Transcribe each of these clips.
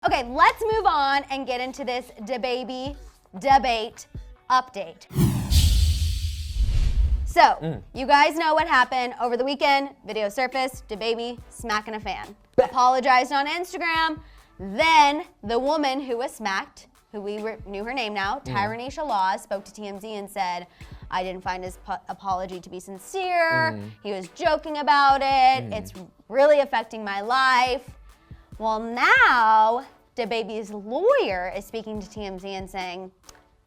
Okay, let's move on and get into this DaBaby debate update. So, you guys know what happened over the weekend. Video surfaced, DaBaby smacking a fan. Apologized on Instagram. Then the woman who was smacked, who we knew her name now, Tyranisha Law, spoke to TMZ and said, I didn't find his apology to be sincere. He was joking about it. It's really affecting my life. Well, now DaBaby's lawyer is speaking to TMZ and saying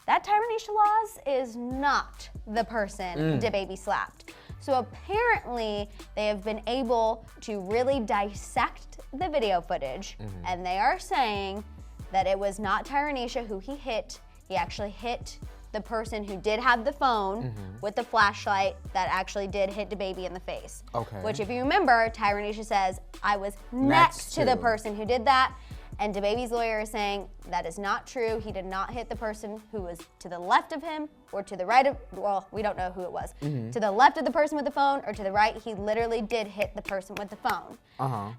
that Tyranisha Laws is not the person DaBaby slapped. So apparently they have been able to really dissect the video footage, and they are saying that it was not Tyranisha who he hit. He actually hit the person who did have the phone with the flashlight that actually did hit DaBaby in the face. Okay. Which, if you remember, Tyranisha says, I was next to the person who did that. And DaBaby's lawyer is saying that is not true. He did not hit the person who was to the left of him or to the right of, well, we don't know who it was. To the left of the person with the phone or to the right, he literally did hit the person with the phone.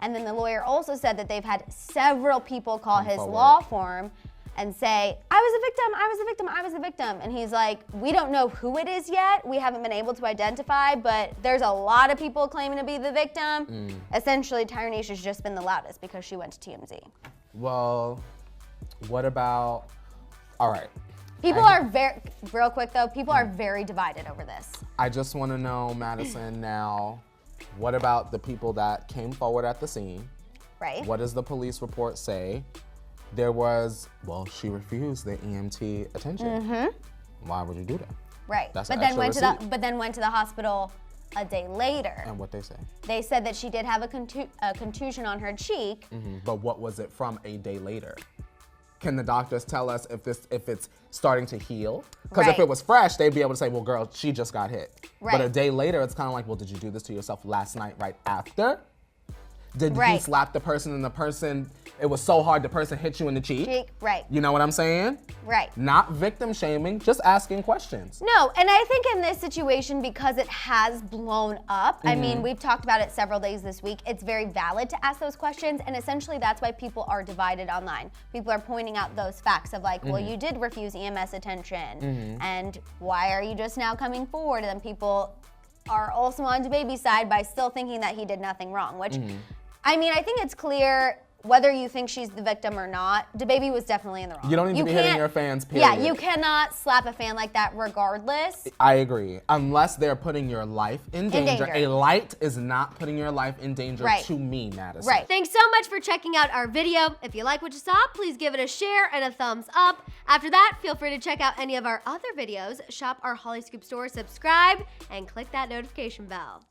And then the lawyer also said that they've had several people call his law firm and say, I was a victim, I was a victim, I was a victim. And he's like, we don't know who it is yet. We haven't been able to identify, but there's a lot of people claiming to be the victim. Essentially, Tyranisha's just been the loudest because she went to TMZ. Well, what about, all right. People are very, real quick though, people are very divided over this. I just want to know, Madison, now, what about the people that came forward at the scene? Right. What does the police report say? There was, well, she refused the EMT attention. Why would you do that? Right. That's but an then extra went receipt. but then went to the hospital a day later. And what they say? They said that she did have a contusion on her cheek. But what was it from a day later? Can the doctors tell us if it's starting to heal? Because if Right. it was fresh, they'd be able to say, well, girl, she just got hit. But Right. a day later, it's kind of like, well, did you do this to yourself last night right after? Did he Right. slap the person and the person, it was so hard the person hit you in the cheek? Right. You know what I'm saying? Right. Not victim shaming, just asking questions. No, and I think in this situation, because it has blown up, I mean, we've talked about it several days this week, it's very valid to ask those questions, and essentially that's why people are divided online. People are pointing out those facts of like, well, you did refuse EMS attention, and why are you just now coming forward? And then people are also on DaBaby's side by still thinking that he did nothing wrong, which, I mean, I think it's clear whether you think she's the victim or not, DaBaby was definitely in the wrong. You don't need to be hitting your fans, period. Yeah, you cannot slap a fan like that regardless. I agree. Unless they're putting your life in danger. danger. A light is not putting your life in danger Right. to me, Madison. Right. Thanks so much for checking out our video. If you like what you saw, please give it a share and a thumbs up. After that, feel free to check out any of our other videos, shop our Hollyscoop store, subscribe, and click that notification bell.